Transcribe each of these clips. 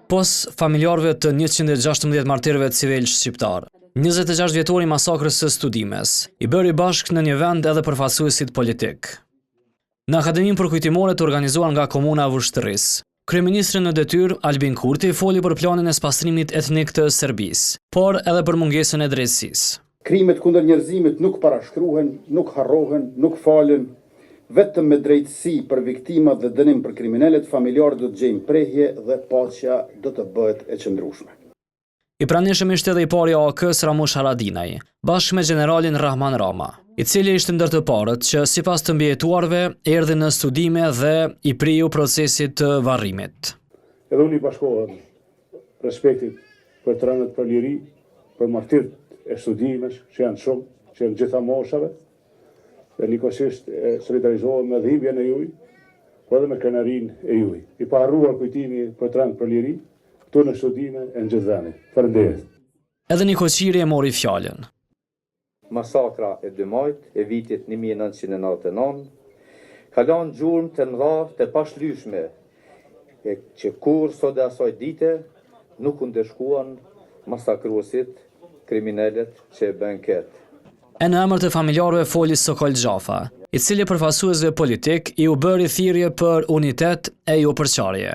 Pos familjarëve të 116 martirëve civil shqiptar. 26 vjetori masakrës së Studimes, i bëri bashkë në një vend edhe përfaqësuesit politik. Në Akademinë Përkujtimore të organizuar nga Komuna e Vushtrrisë, kryeministri në detyrë Albin Kurti foli për planin e spastrimit etnik të Serbisë, por edhe për mungesën e drejtësisë. Krimet kundër njerëzimit nuk parashkruhen, nuk harrohen, nuk falen. Vetëm me drejtësi për viktimat dhe dënim për kriminalet, familjarët do të gjejnë prehje dhe paqja do të bëhet e qëndrueshme. I pranishëm ishte edhe i pari i AK-s Ramush Haradinaj, bashkë me generalin Rahman Rama, i cili ishte ndër të parët që sipas të mbijetuarve erdhi në studime dhe i priu procesit të varrimit. Edhe unë i bashkohem respektit për të rënët për liri, për martirt e studimesh që janë shumë, që janë gjitha moshave, dhe njëkohësisht solidarizohem me dhimbjen e juaj, po edhe me krenarin e juaj. I paharruar kujtimi për të rënët për liri, këtu në studime e në gjithë vendit. Faleminderit. Edhe një Koqiri e mori fjalën. Masakra e 2 majt e vitit 1999 ka lanë gjurmë të mëdha të pashlyeshme që kur sot e asaj dite nuk u ndeshkuan masakruesit, kriminalet që e bën këtë. E në emër të familjarëve foli Sokol Xhafa, i cili përfaqësuesve politik i u bëri thirrje për unitet e jo përçarje.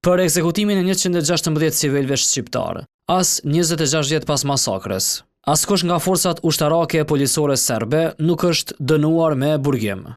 Për ekzekutimin e 116 civilëve shqiptar, as 26 vjet pas masakrës, askush nga forcat ushtarake e policore serbe nuk është dënuar me burgim.